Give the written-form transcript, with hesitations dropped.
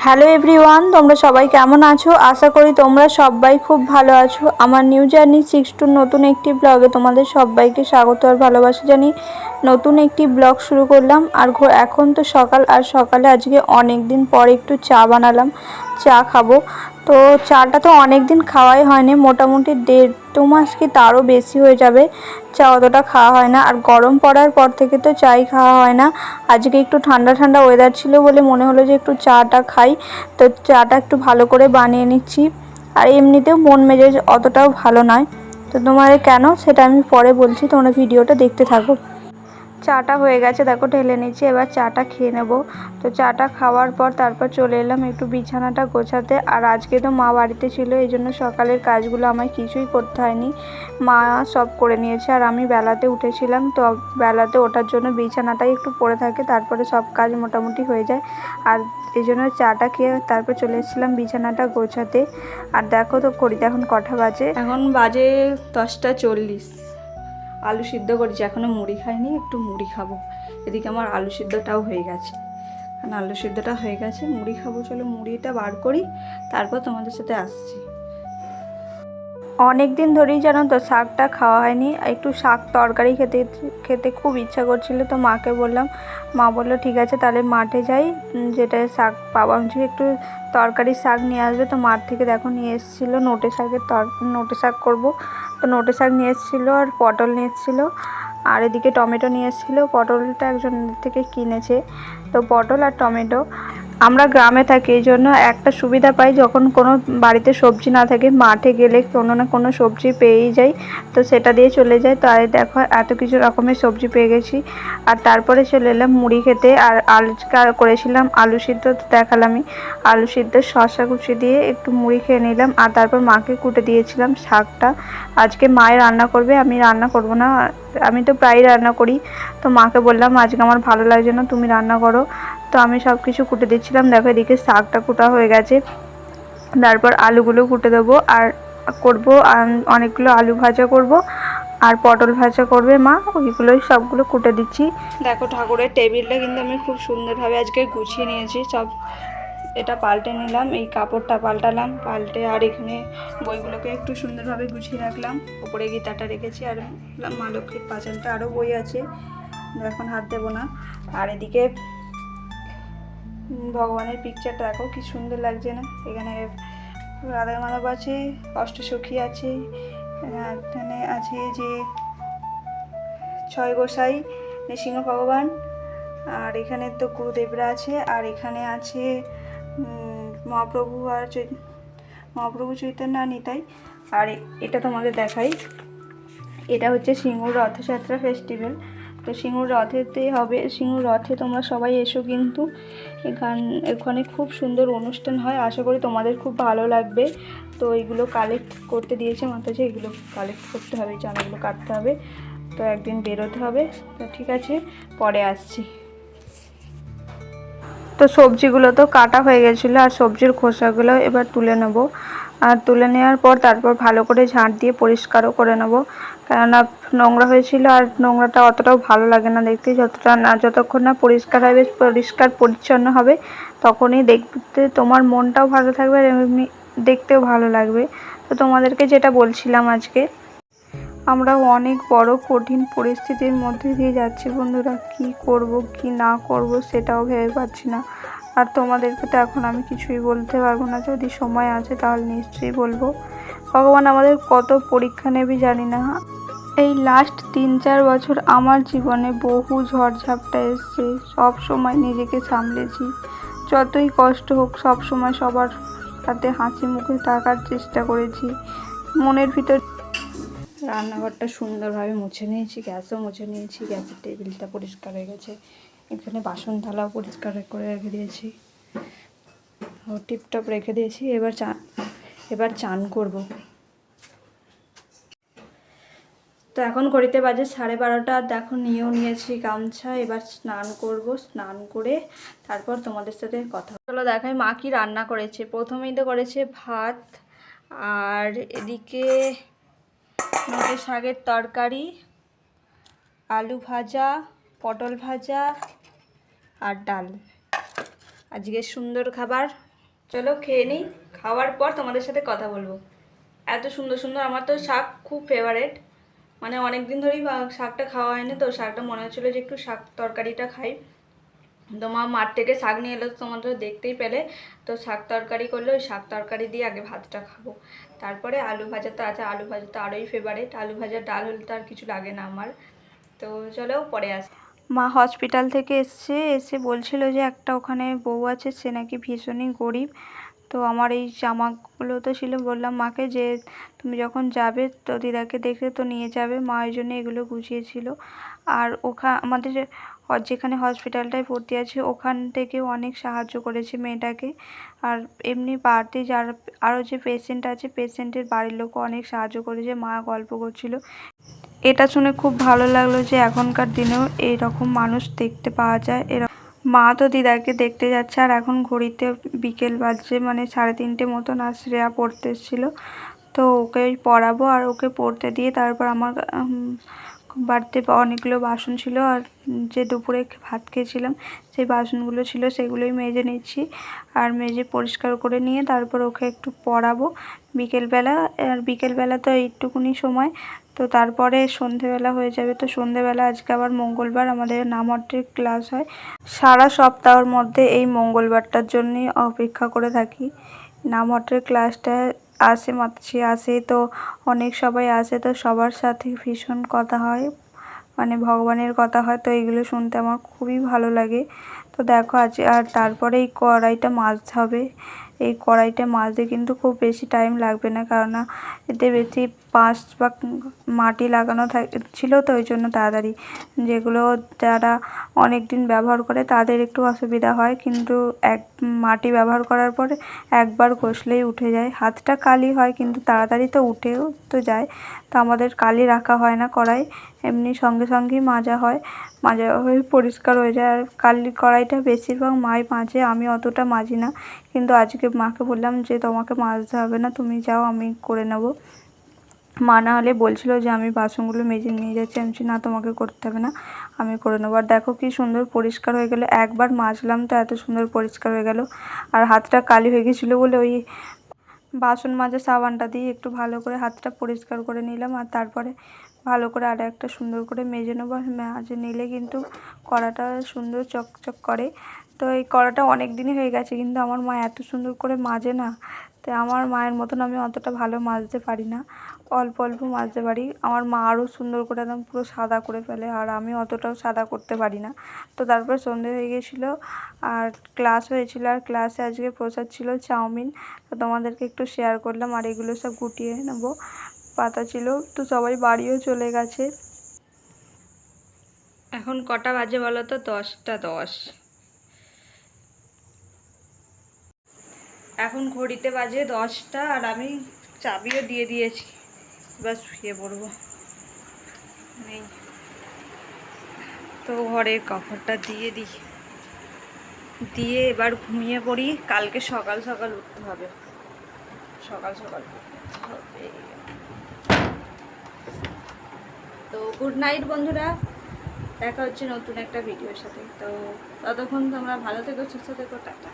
Hello everyone, তোমরা সবাই কেমন আছো? আশা করি তোমরা সবাই খুব ভালো আছো। আমার নিউ জার্নি 6 নতুন একটি ব্লগে তোমাদের সবাইকে স্বাগত আর ভালোবাসা জানিয়ে নতুন একটি ব্লগ শুরু করলাম। আর এখন তো সকাল, আর সকালে আজকে অনেক দিন পর একটু চা বানালাম, চা খাবো। তো চাটা তো অনেক দিন খাওয়াই হয়নি, মোটামুটি 1.5-2 মাস কি তারও বেশি হয়ে যাবে চা অতটা খাওয়া হয় না। আর গরম পড়ার পর থেকে তো চাই খাওয়া হয় না। আজকে একটু ঠান্ডা ঠান্ডা ওয়েদার ছিল বলে মনে হলো যে একটু চাটা খাই, তো চাটা একটু ভালো করে বানিয়ে নিচ্ছি। আর এমনিতেও মন মেজাজ অতটাও ভালো নয়, তো তোমাদের কেন সেটা আমি পরে বলছি, তোমরা ভিডিওটা দেখতে থাকো। চাটা হয়ে গেছে, দেখো ঢেলে নিচ্ছি, এবার চাটা খেয়ে নেব। তো চাটা খাওয়ার পর তারপর চলে এলাম একটু বিছানাটা গোছাতে। আর আজকে তো মা বাড়িতে ছিল, এই জন্য সকালের কাজগুলো আমায় কিছুই করতে হয়নি, মা সব করে নিয়েছে। আর আমি বেলাতে উঠেছিলাম, তো বেলাতে ওঠার জন্য বিছানাটাই একটু পড়ে থাকে, তারপরে সব কাজ মোটামুটি হয়ে যায়। আর এই জন্য চাটা খেয়ে তারপর চলে এসেছিলাম বিছানাটা গোছাতে। আর দেখো তো ঘড়িতে এখন কটা বাজে, এখন বাজে 10:40। আলু সিদ্ধ করেছি, এখনও মুড়ি খাইনি, একটু মুড়ি খাবো। এদিকে আমার আলু সিদ্ধটাও হয়ে গেছে, কারণ আলু সিদ্ধটা হয়ে গেছে, মুড়ি খাবো। চলো মুড়িটা বার করি, তারপর তোমাদের সাথে আসছি। অনেক দিন ধরেই জানো তো শাকটা খাওয়া হয়নি, একটু শাক তরকারি খেতে খেতে খুব ইচ্ছা করছিল। তো মাকে বললাম, মা বললো ঠিক আছে তাহলে মাঠে যাই, যেটা শাক পাওয়া হচ্ছে একটু তরকারি শাক নিয়ে আসবে। তো মাঠ থেকে দেখো নিয়ে এসেছিলো নোটে শাকের নোটে শাক করবো। তো নোটে শাক নিয়ে এসেছিলো, আর পটল নিয়ে এসেছিলো, আর এদিকে টমেটো নিয়ে এসেছিলো। পটলটা একজনের থেকে কিনেছে, তো পটল আর টমেটো। আমরা গ্রামে থাকি, এই জন্য একটা সুবিধা পাই, যখন কোনো বাড়িতে সবজি না থাকে মাঠে গেলে কোনো না কোনো সবজি পেয়েই যাই, তো সেটা দিয়ে চলে যায়। তো আর দেখো এত কিছু রকমের সবজি পেয়ে গেছি। আর তারপরে চলে এলাম মুড়ি খেতে। আর আজকে করেছিলাম আলু সিদ্ধ, তো দেখালামই আলু সিদ্ধ শসা কুচি দিয়ে একটু মুড়ি খেয়ে নিলাম। আর তারপর মাকে কুটে দিয়েছিলাম শাকটা। আজকে মায়ে রান্না করবে, আমি রান্না করব না, আমি তো প্রায়ই রান্না করি। তো মাকে বললাম আজকে আমার ভালো লাগছে না, তুমি রান্না করো। তো আমি সব কিছু কুটে দিচ্ছিলাম, দেখো এদিকে শাকটা কুটা হয়ে গেছে, তারপর আলুগুলো কুটে দেবো। আর করবো অনেকগুলো আলু ভাজা করব, আর পটল ভাজা করবে মা, ওইগুলোই সবগুলো কুটে দিচ্ছি। দেখো ঠাকুরের টেবিলটা কিন্তু আমি খুব সুন্দরভাবে আজকে গুছিয়ে নিয়েছি সব। এটা পাল্টে নিলাম, এই কাপড়টা পাল্টালাম, পাল্টে আর এখানে বইগুলোকে একটু সুন্দরভাবে গুছিয়ে রাখলাম। ওপরে গীতাটা রেখেছি, আর মা লক্ষ্মীর পাঁচালটা আরও বই আছে, এখন হাত দেবো না। আর এদিকে ভগবানের পিকচারটা দেখো কি সুন্দর লাগছে না? এখানে রাধা মাধব আছে, অষ্টসখী আছে, এখানে আছে যে 6 গোসাই, নৃসিংহ ভগবান, আর এখানে তো গুরুদেবরা আছে, আর এখানে আছে মহাপ্রভু আর মহাপ্রভু চৈতন্য আর নিতাই। আর এটা তোমাদের দেখাই, এটা হচ্ছে সিঙ্গুর রথযাত্রা ফেস্টিভ্যাল। তো সিঙ্গুর রথেতেই হবে, সিঙ্গুর রথে তোমরা সবাই এসো কিন্তু, এখানে খুব সুন্দর অনুষ্ঠান হয়, আশা করি তোমাদের খুব ভালো লাগবে। তো এইগুলো কালেক্ট করতে দিয়েছে মাতাজি, এগুলো কালেক্ট করতে হবে, চাঁদাগুলো কাটতে হবে, তো একদিন বেরোতে হবে। তো ঠিক আছে, পরে আসছি। তো সবজিগুলো তো কাটা হয়ে গেছিলো, আর সবজির খোসাগুলো এবার তুলে নেব। আর তুলে নেওয়ার পর তারপর ভালো করে ঝাঁট দিয়ে পরিষ্কারও করে নেব, কেননা নোংরা হয়েছিল। আর নোংরাটা অতটাও ভালো লাগে না দেখতে, যতক্ষণ না পরিষ্কার হবে, পরিষ্কার পরিচ্ছন্ন হবে, তখনই দেখতে তোমার মনটাও ভালো থাকবে, আর এমনি দেখতেও ভালো লাগবে। তো তোমাদেরকে যেটা বলছিলাম, আজকে আমরা অনেক বড় কঠিন পরিস্থিতির মধ্যে দিয়ে যাচ্ছি বন্ধুরা, কি করব কি না করব সেটাও ভেবে পাচ্ছি না। আর তোমাদেরকে তো এখন আমি কিছুই বলতে পারবো না, যদি সময় আছে তাহলে নিশ্চয়ই বলবো। ভগবান আমাদের কত পরীক্ষা নেবে জানি না। এই লাস্ট 3-4 বছর আমার জীবনে বহু ঝড়ঝাপটা এসছে, সব সময় নিজেকে সামলেছি, যতই কষ্ট হোক সব সময় সবার সাথে হাসি মুখে থাকার চেষ্টা করেছি। মনের ভিতর রান্নাঘরটা সুন্দরভাবে মুছে নিয়েছি, গ্যাসও মুছে নিয়েছি, গ্যাসের টেবিলটা পরিষ্কার হয়ে গেছে, এখানে বাসন থালাও পরিষ্কার করে রেখে দিয়েছি, ও টিপটপ রেখে দিয়েছি। এবার চান করব। তো এখন ঘড়িতে বাজে 12:30। দেখো নিয়েও নিয়েছি গামছা, এবার স্নান করব, স্নান করে তারপর তোমাদের সাথে কথা হলো। দেখাই মা কি রান্না করেছে। প্রথমেই তো করেছে ভাত, আর এদিকে নোটে শাকের তরকারি, আলু ভাজা, পটল ভাজা আর ডাল। আজকে সুন্দর খাবার, চলো খেয়ে নিই, খাওয়ার পর তোমাদের সাথে কথা বলবো। এত সুন্দর সুন্দর, আমার তো শাক খুব ফেভারেট, মানে অনেক দিন ধরেই শাকটা খাওয়া হয়নি, তো শাকটা মনে হচ্ছিলো যে একটু শাক তরকারিটা খাই। তো মা মাঠ থেকে শাক নিয়ে এলো, তোমরা তো দেখতেই পেলে। তো শাক তরকারি করলে ওই শাক তরকারি দিয়ে আগে ভাতটা খাবো, তারপরে আলু ভাজা তো আছে, আলু ভাজা তো আরোই ফেভারিট, আলু ভাজা ডাল হলে তো আর কিছু লাগে না আমার। তো চলো পরে আস। মা হসপিটাল থেকে এসে বলছিল যে একটা ওখানে বউ আছে, সে নাকি ভীষণই গরিব। তো আমার এই জামাগুলো তো ছিল, বললাম মাকে যে তুমি যখন যাবে তো দিদাকে দেখে তো নিয়ে যাবে, মা ওই জন্য এগুলো গুছিয়েছিল। আর আমাদের যেখানে হসপিটালটায় ভর্তি আছে ওখান থেকেও অনেক সাহায্য করেছে মেয়েটাকে। আর এমনি বাড়তি যারা আরও যে পেশেন্ট আছে, পেশেন্টের বাড়ির লোকও অনেক সাহায্য করেছে, মা গল্প করছিল। এটা শুনে খুব ভালো লাগলো যে এখনকার দিনেও এইরকম মানুষ দেখতে পাওয়া যায়। মা তো দিদাকে দেখতে যাচ্ছে, আর এখন ঘড়িতে বিকেল বাজছে, মানে 3:30 মতন। আর শ্রেয়া পড়তে এসেছিলো, তো ওকে পড়াবো, আর ওকে পড়তে দিয়ে তারপর আমার বাড়িতে অনেকগুলো বাসন ছিল, আর যে দুপুরে ভাত খেয়েছিলাম সেই বাসনগুলো ছিল, সেগুলোই মেজে নিচ্ছি। আর মেজে পরিষ্কার করে নিয়ে তারপর ওকে একটু পড়াবো বিকেলবেলা। আর বিকেলবেলা তো এইটুকুনি সময়, তো তারপরে সন্ধেবেলা হয়ে যাবে। তো সন্ধেবেলা আজকে আবার মঙ্গলবার, আমাদের নামহট্টের ক্লাস হয়। সারা সপ্তাহের মধ্যে এই মঙ্গলবারটার জন্যই অপেক্ষা করে থাকি। নামহট্টের ক্লাসটা আসে, মাতৃ আসে, তো অনেক সবাই আসে, তো সবার সাথে ভীষণ কথা হয়, মানে ভগবানের কথা হয়। তো এইগুলো শুনতে আমার খুবই ভালো লাগে। তো দেখো আজ, আর তারপরে এই কড়াইটা মাজতে হবে। এই কড়াইটা মাজতে কিন্তু খুব বেশি টাইম লাগবে না, কারণ এতে বেশি পাঁচ বা মাটি লাগানো ছিল, তো ওই জন্য তাড়াতাড়ি। যেগুলো যারা অনেক দিন ব্যবহার করে তাদের একটু অসুবিধা হয়, কিন্তু মাটি ব্যবহার করার পরে একবার ঘষলেই উঠে যায়। হাতটা কালি হয় কিন্তু তাড়াতাড়ি তো উঠেও তো যায়। তো আমাদের কালি রাখা হয় না কড়াই, এমনি সঙ্গে সঙ্গেই মাজা হয়, মাজা হয়ে পরিষ্কার হয়ে যায়। আর কড়াইটা বেশিরভাগ মাই মাজে, আমি অতটা মাজি না। কিন্তু আজকে মাকে বললাম যে তোমাকে মাজতে হবে না, তুমি যাও, আমি করে নেব। মা না হলে বলছিল যে আমি বাসনগুলো মেজে নিয়ে যাচ্ছি, আমি না তোমাকে করতে হবে না, আমি করে নেবো। আর দেখো কি সুন্দর পরিষ্কার হয়ে গেলো, একবার মাজলাম তো এত সুন্দর পরিষ্কার হয়ে গেল। আর হাতটা কালি হয়ে গেছিলো বলে ওই বাসন মাজা সাবানটা দিয়ে একটু ভালো করে হাতটা পরিষ্কার করে নিলাম, আর তারপরে ভালো করে আর একটা সুন্দর করে মেজে নেবো। মেজে নিলে কিন্তু কড়াটা সুন্দর চকচক করে। তো এই কড়াটা অনেক দিনই হয়ে গেছে, কিন্তু আমার মা এত সুন্দর করে মাজে না, তো আমার মায়ের মতন আমি অতটা ভালো মাজতে পারি না, অল্প অল্প মাজতে পারি। আমার মা আরও সুন্দর করে একদম পুরো সাদা করে ফেলে, আর আমি অতটাও সাদা করতে পারি না। তো তারপর সন্ধে হয়ে গেছিলো, আর ক্লাস হয়েছিল, আর ক্লাসে আজকে প্রসাদ ছিল চাউমিন, তো তোমাদেরকে একটু শেয়ার করলাম। আর এগুলো সব গুটিয়ে নেবো, পাতা ছিল, তো সবাই বাড়িও চলে গেছে। এখন কটা বাজে বলো তো? 10টা 10। এখন ঘড়িতে বাজে 10টা, আর আমি চাবিও দিয়ে দিয়েছি, এবার শুয়ে পড়বো। নেই তো ঘরের কাপড়টা দিয়ে দিই, দিয়ে এবার ঘুমিয়ে পড়ি। কালকে সকাল সকাল উঠতে হবে, সকাল সকাল উঠতে হবে। তো গুড নাইট বন্ধুরা, দেখা হচ্ছে নতুন একটা ভিডিওর সাথে। তো ততক্ষণ তোমরা ভালো থেকো, সুস্থ থেকো, টাটা।